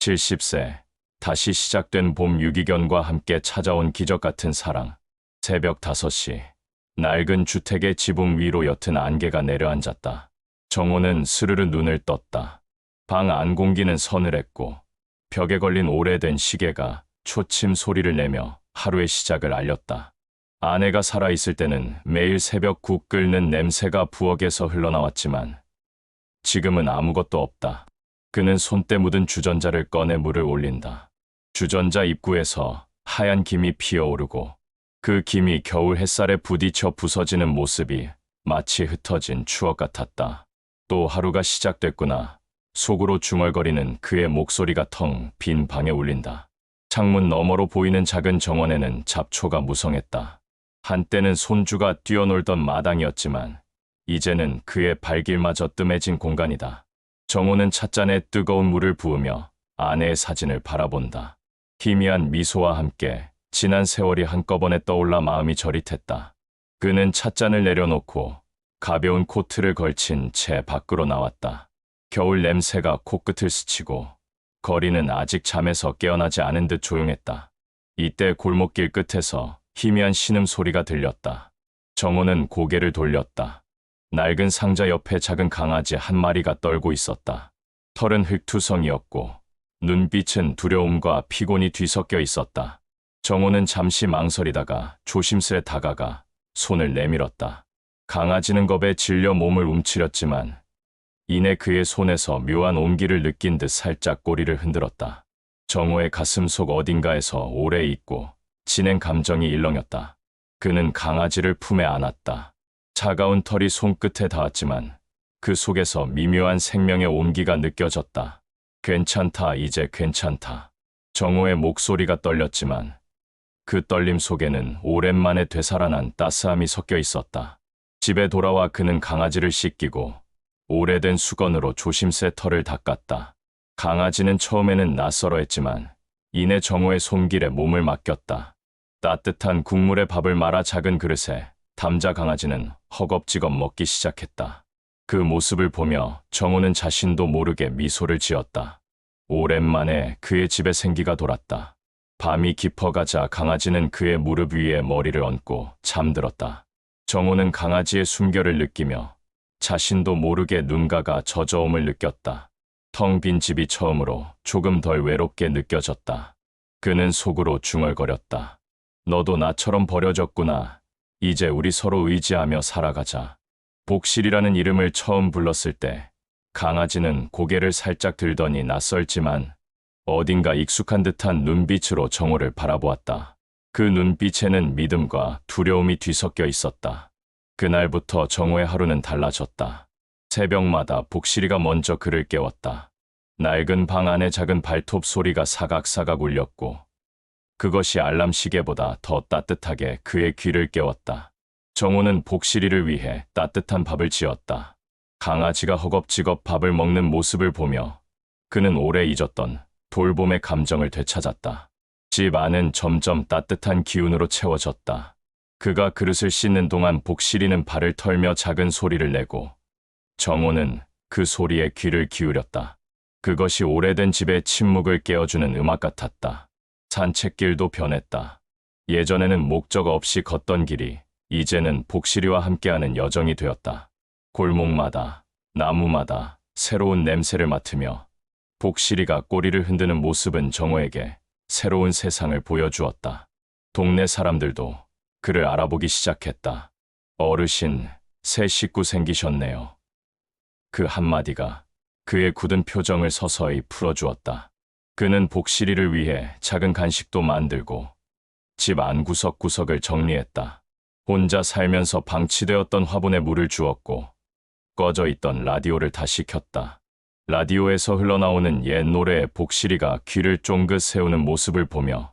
70세, 다시 시작된 봄 유기견과 함께 찾아온 기적 같은 사랑. 새벽 5시, 낡은 주택의 지붕 위로 옅은 안개가 내려앉았다. 정호는 스르르 눈을 떴다. 방 안 공기는 서늘했고 벽에 걸린 오래된 시계가 초침 소리를 내며 하루의 시작을 알렸다. 아내가 살아있을 때는 매일 새벽 국 끓는 냄새가 부엌에서 흘러나왔지만 지금은 아무것도 없다. 그는 손때 묻은 주전자를 꺼내 물을 올린다. 주전자 입구에서 하얀 김이 피어오르고 그 김이 겨울 햇살에 부딪혀 부서지는 모습이 마치 흩어진 추억 같았다. 또 하루가 시작됐구나. 속으로 중얼거리는 그의 목소리가 텅 빈 방에 울린다. 창문 너머로 보이는 작은 정원에는 잡초가 무성했다. 한때는 손주가 뛰어놀던 마당이었지만 이제는 그의 발길마저 뜸해진 공간이다. 정호는 찻잔에 뜨거운 물을 부으며 아내의 사진을 바라본다. 희미한 미소와 함께 지난 세월이 한꺼번에 떠올라 마음이 저릿했다. 그는 찻잔을 내려놓고 가벼운 코트를 걸친 채 밖으로 나왔다. 겨울 냄새가 코끝을 스치고 거리는 아직 잠에서 깨어나지 않은 듯 조용했다. 이때 골목길 끝에서 희미한 신음소리가 들렸다. 정호는 고개를 돌렸다. 낡은 상자 옆에 작은 강아지 한 마리가 떨고 있었다. 털은 흙투성이었고 눈빛은 두려움과 피곤이 뒤섞여 있었다. 정호는 잠시 망설이다가 조심스레 다가가 손을 내밀었다. 강아지는 겁에 질려 몸을 움츠렸지만 이내 그의 손에서 묘한 온기를 느낀 듯 살짝 꼬리를 흔들었다. 정호의 가슴 속 어딘가에서 오래 잊고 지낸 감정이 일렁였다. 그는 강아지를 품에 안았다. 차가운 털이 손끝에 닿았지만 그 속에서 미묘한 생명의 온기가 느껴졌다. 괜찮다, 이제 괜찮다. 정호의 목소리가 떨렸지만 그 떨림 속에는 오랜만에 되살아난 따스함이 섞여 있었다. 집에 돌아와 그는 강아지를 씻기고 오래된 수건으로 조심스레 털을 닦았다. 강아지는 처음에는 낯설어했지만 이내 정호의 손길에 몸을 맡겼다. 따뜻한 국물에 밥을 말아 작은 그릇에 담자 강아지는 허겁지겁 먹기 시작했다. 그 모습을 보며 정호는 자신도 모르게 미소를 지었다. 오랜만에 그의 집에 생기가 돌았다. 밤이 깊어가자 강아지는 그의 무릎 위에 머리를 얹고 잠들었다. 정호는 강아지의 숨결을 느끼며 자신도 모르게 눈가가 젖어옴을 느꼈다. 텅 빈 집이 처음으로 조금 덜 외롭게 느껴졌다. 그는 속으로 중얼거렸다. 너도 나처럼 버려졌구나. 이제 우리 서로 의지하며 살아가자. 복실이라는 이름을 처음 불렀을 때 강아지는 고개를 살짝 들더니 낯설지만 어딘가 익숙한 듯한 눈빛으로 정호를 바라보았다. 그 눈빛에는 믿음과 두려움이 뒤섞여 있었다. 그날부터 정호의 하루는 달라졌다. 새벽마다 복실이가 먼저 그를 깨웠다. 낡은 방 안에 작은 발톱 소리가 사각사각 울렸고 그것이 알람 시계보다 더 따뜻하게 그의 귀를 깨웠다. 정호는 복실이를 위해 따뜻한 밥을 지었다. 강아지가 허겁지겁 밥을 먹는 모습을 보며 그는 오래 잊었던 돌봄의 감정을 되찾았다. 집 안은 점점 따뜻한 기운으로 채워졌다. 그가 그릇을 씻는 동안 복실이는 발을 털며 작은 소리를 내고 정호는 그 소리에 귀를 기울였다. 그것이 오래된 집의 침묵을 깨워주는 음악 같았다. 산책길도 변했다. 예전에는 목적 없이 걷던 길이 이제는 복실이와 함께하는 여정이 되었다. 골목마다, 나무마다 새로운 냄새를 맡으며 복실이가 꼬리를 흔드는 모습은 정호에게 새로운 세상을 보여주었다. 동네 사람들도 그를 알아보기 시작했다. 어르신, 새 식구 생기셨네요. 그 한마디가 그의 굳은 표정을 서서히 풀어주었다. 그는 복실이를 위해 작은 간식도 만들고 집 안 구석구석을 정리했다. 혼자 살면서 방치되었던 화분에 물을 주었고 꺼져 있던 라디오를 다시 켰다. 라디오에서 흘러나오는 옛 노래에 복실이가 귀를 쫑긋 세우는 모습을 보며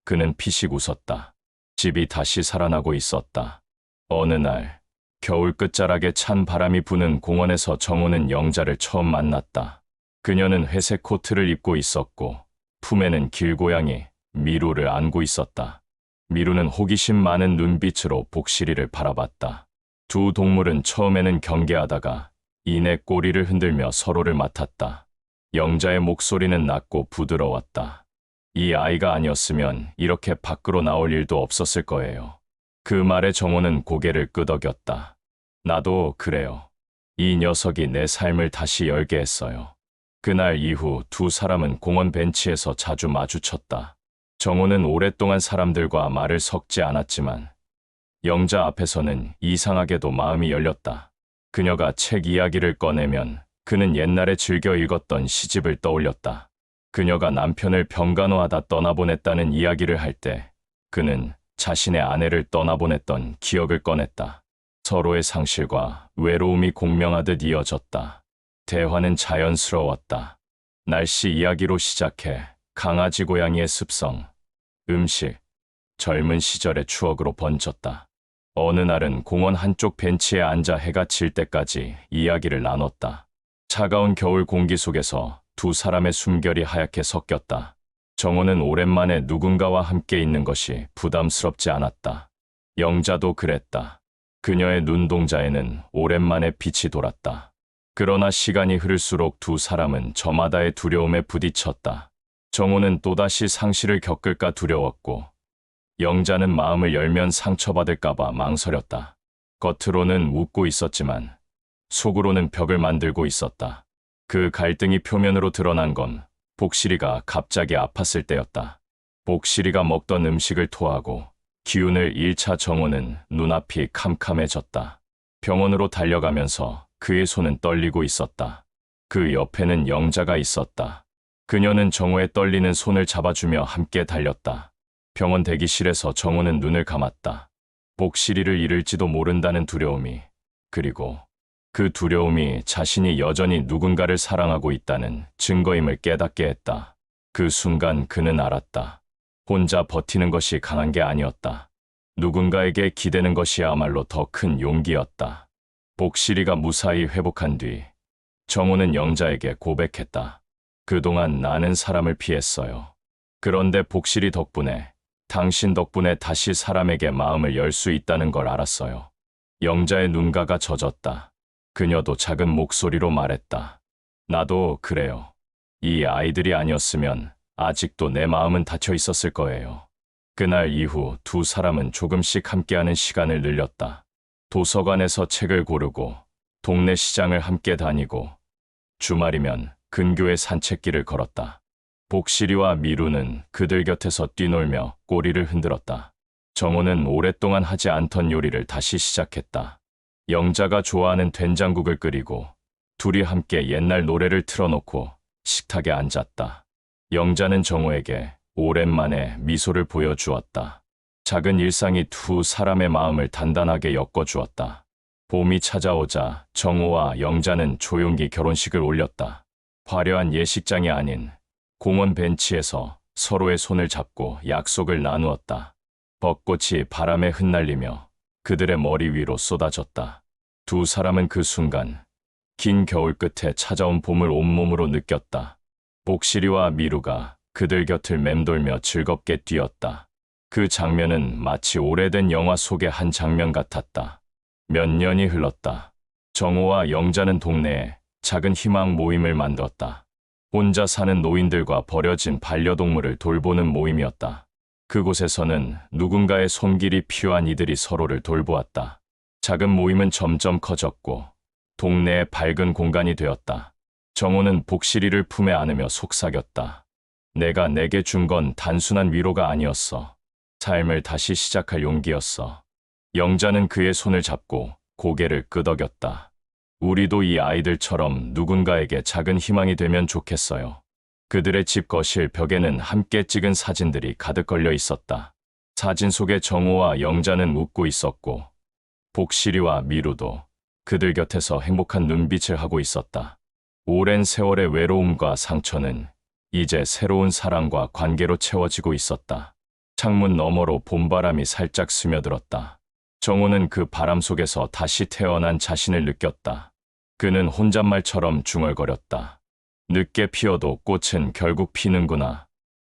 그는 피식 웃었다. 집이 다시 살아나고 있었다. 어느 날 겨울 끝자락에 찬 바람이 부는 공원에서 정호는 영자를 처음 만났다. 그녀는 회색 코트를 입고 있었고 품에는 길고양이 미루를 안고 있었다. 미루는 호기심 많은 눈빛으로 복실이를 바라봤다. 두 동물은 처음에는 경계하다가 이내 꼬리를 흔들며 서로를 맡았다. 영자의 목소리는 낮고 부드러웠다. 이 아이가 아니었으면 이렇게 밖으로 나올 일도 없었을 거예요. 그 말에 정호는 고개를 끄덕였다. 나도 그래요. 이 녀석이 내 삶을 다시 열게 했어요. 그날 이후 두 사람은 공원 벤치에서 자주 마주쳤다. 정호는 오랫동안 사람들과 말을 섞지 않았지만 영자 앞에서는 이상하게도 마음이 열렸다. 그녀가 책 이야기를 꺼내면 그는 옛날에 즐겨 읽었던 시집을 떠올렸다. 그녀가 남편을 병간호하다 떠나보냈다는 이야기를 할 때 그는 자신의 아내를 떠나보냈던 기억을 꺼냈다. 서로의 상실과 외로움이 공명하듯 이어졌다. 대화는 자연스러웠다. 날씨 이야기로 시작해 강아지 고양이의 습성, 음식, 젊은 시절의 추억으로 번졌다. 어느 날은 공원 한쪽 벤치에 앉아 해가 질 때까지 이야기를 나눴다. 차가운 겨울 공기 속에서 두 사람의 숨결이 하얗게 섞였다. 정호는 오랜만에 누군가와 함께 있는 것이 부담스럽지 않았다. 영자도 그랬다. 그녀의 눈동자에는 오랜만에 빛이 돌았다. 그러나 시간이 흐를수록 두 사람은 저마다의 두려움에 부딪혔다. 정호는 또다시 상실을 겪을까 두려웠고 영자는 마음을 열면 상처받을까봐 망설였다. 겉으로는 웃고 있었지만 속으로는 벽을 만들고 있었다. 그 갈등이 표면으로 드러난 건 복실이가 갑자기 아팠을 때였다. 복실이가 먹던 음식을 토하고 기운을 잃자 정호는 눈앞이 캄캄해졌다. 병원으로 달려가면서 그의 손은 떨리고 있었다. 그 옆에는 영자가 있었다. 그녀는 정호의 떨리는 손을 잡아주며 함께 달렸다. 병원 대기실에서 정호는 눈을 감았다. 복실이를 잃을지도 모른다는 두려움이, 그리고 그 두려움이 자신이 여전히 누군가를 사랑하고 있다는 증거임을 깨닫게 했다. 그 순간 그는 알았다. 혼자 버티는 것이 강한 게 아니었다. 누군가에게 기대는 것이야말로 더 큰 용기였다. 복실이가 무사히 회복한 뒤 정호는 영자에게 고백했다. 그동안 나는 사람을 피했어요. 그런데 복실이 덕분에, 당신 덕분에 다시 사람에게 마음을 열 수 있다는 걸 알았어요. 영자의 눈가가 젖었다. 그녀도 작은 목소리로 말했다. 나도 그래요. 이 아이들이 아니었으면 아직도 내 마음은 닫혀 있었을 거예요. 그날 이후 두 사람은 조금씩 함께하는 시간을 늘렸다. 도서관에서 책을 고르고 동네 시장을 함께 다니고 주말이면 근교의 산책길을 걸었다. 복실이와 미루는 그들 곁에서 뛰놀며 꼬리를 흔들었다. 정호는 오랫동안 하지 않던 요리를 다시 시작했다. 영자가 좋아하는 된장국을 끓이고 둘이 함께 옛날 노래를 틀어놓고 식탁에 앉았다. 영자는 정호에게 오랜만에 미소를 보여주었다. 작은 일상이 두 사람의 마음을 단단하게 엮어주었다. 봄이 찾아오자 정호와 영자는 조용히 결혼식을 올렸다. 화려한 예식장이 아닌 공원 벤치에서 서로의 손을 잡고 약속을 나누었다. 벚꽃이 바람에 흩날리며 그들의 머리 위로 쏟아졌다. 두 사람은 그 순간 긴 겨울 끝에 찾아온 봄을 온몸으로 느꼈다. 복실이와 미루가 그들 곁을 맴돌며 즐겁게 뛰었다. 그 장면은 마치 오래된 영화 속의 한 장면 같았다. 몇 년이 흘렀다. 정호와 영자는 동네에 작은 희망 모임을 만들었다. 혼자 사는 노인들과 버려진 반려동물을 돌보는 모임이었다. 그곳에서는 누군가의 손길이 필요한 이들이 서로를 돌보았다. 작은 모임은 점점 커졌고 동네의 밝은 공간이 되었다. 정호는 복실이를 품에 안으며 속삭였다. 내가 내게 준 건 단순한 위로가 아니었어. 삶을 다시 시작할 용기였어. 영자는 그의 손을 잡고 고개를 끄덕였다. 우리도 이 아이들처럼 누군가에게 작은 희망이 되면 좋겠어요. 그들의 집 거실 벽에는 함께 찍은 사진들이 가득 걸려 있었다. 사진 속에 정호와 영자는 웃고 있었고 복실이와 미루도 그들 곁에서 행복한 눈빛을 하고 있었다. 오랜 세월의 외로움과 상처는 이제 새로운 사랑과 관계로 채워지고 있었다. 창문 너머로 봄바람이 살짝 스며들었다. 정호는 그 바람 속에서 다시 태어난 자신을 느꼈다. 그는 혼잣말처럼 중얼거렸다. 늦게 피어도 꽃은 결국 피는구나.